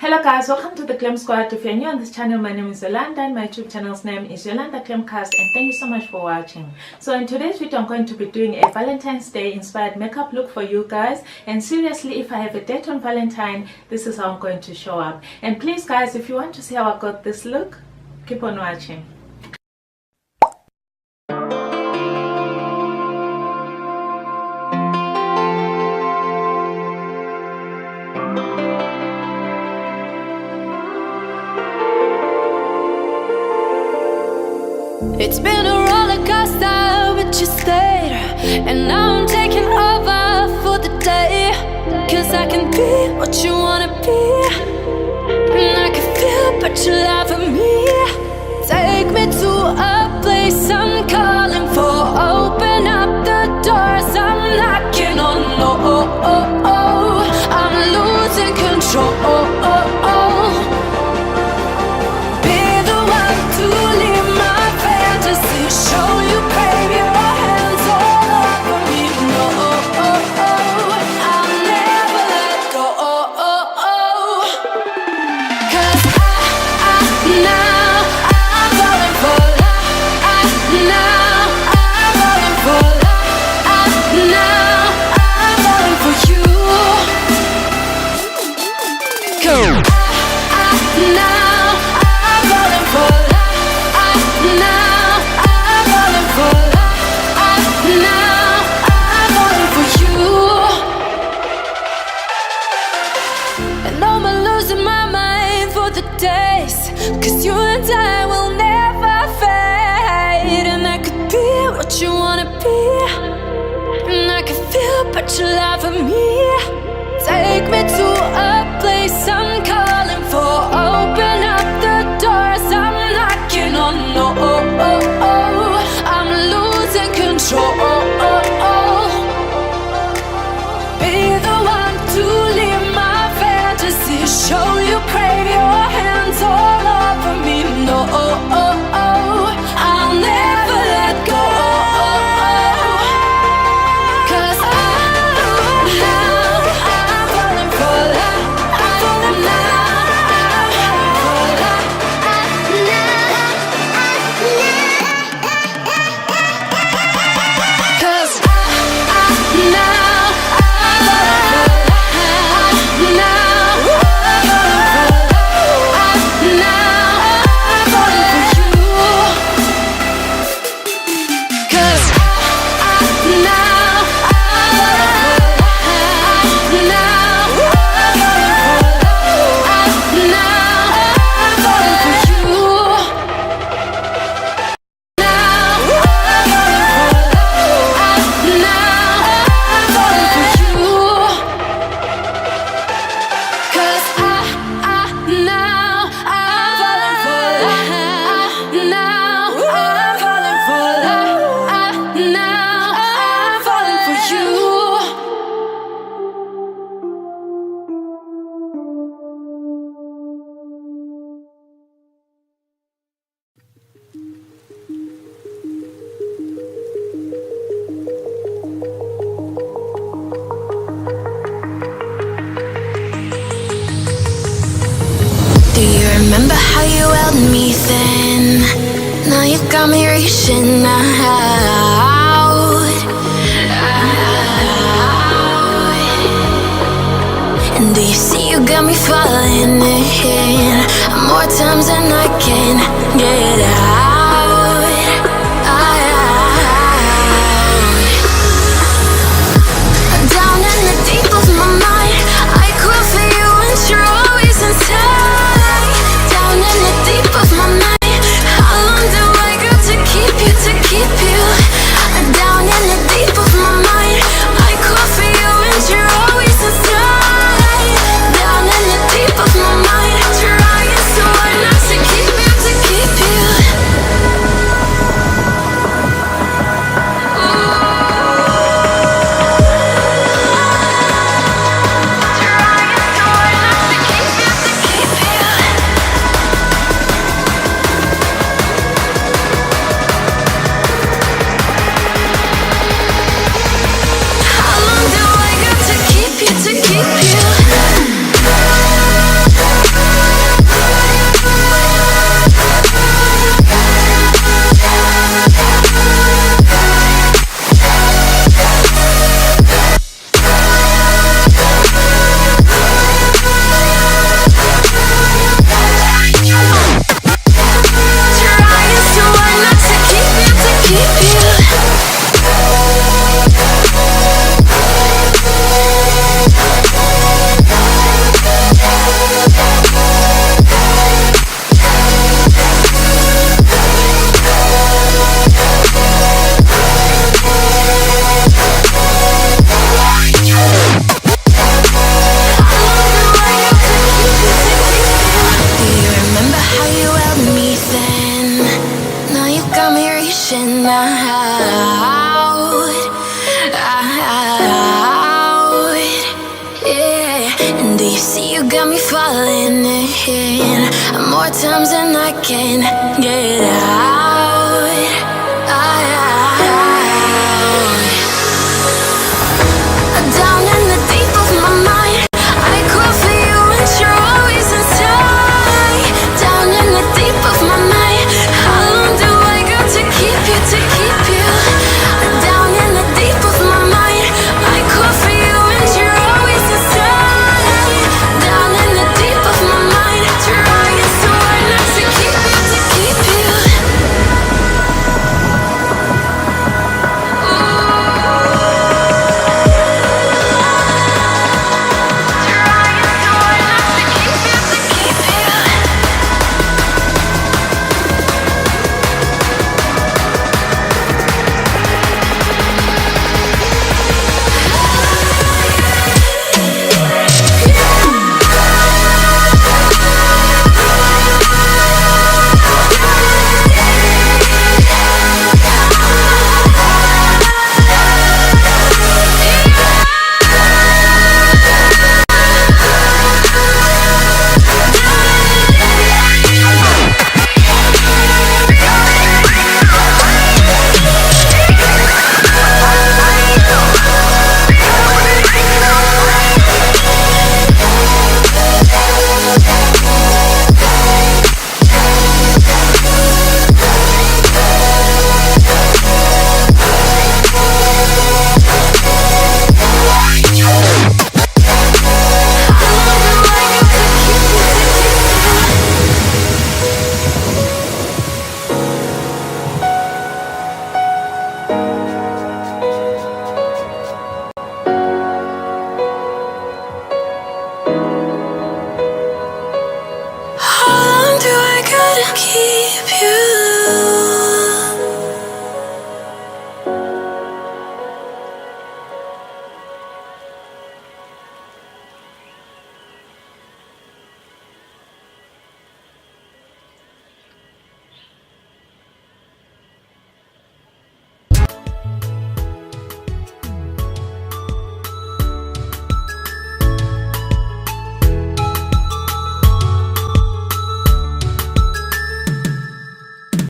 Hello guys, welcome to the Glam Squad. If you're new on this channel, my name is Yolanda and my YouTube channel's name is Yolanda Glamcast, and thank you so much for watching. So in today's video I'm going to be doing a Valentine's Day inspired makeup look for you guys, and seriously, if I have a date on Valentine, this is how I'm going to show up. And please guys, if you want to see how I got this look, keep on watching. It's been a roller coaster, but you stayed. And now I'm taking over for the day. Cause I can be what you wanna be, and I can feel but you lie for me. Take me to a place I'm calling for. Open up the doors I'm knocking on. I'm losing control. Be the one to leave my fantasy. Show you, baby, your hands all over me. No, I'll never let go. Cause now I'm falling for love. Now I'm falling for love. Now I'm falling for you. Now I'm falling for love. Now I'm falling for love. Now I'm falling for you. And I'm losing my mind for the days. Cause you and I will never fade. And I could be what you wanna be, and I can feel but you lie for me. Take me to a place I'm calling for. Open up the doors I'm knocking on. No, I'm losing control. Be the one to leave my fantasy. Show you, crave your hands all over me. No, I'll never let go. Cause now I'm falling for love. Cause now I'm falling for you. Cause now Do you remember how you held me then? Now you got me reaching out. And do you see you got me falling in more times than I can get out. Down in the deep of my mind, I crawl for you and you're always inside. Down in the deep of my mind, how long do I got to keep you, to keep you? Down in the deep of my mind, I call for you and you're always inside. Down in the deep of my mind, trying so hard not to keep you, to keep you. in more times than I can get out.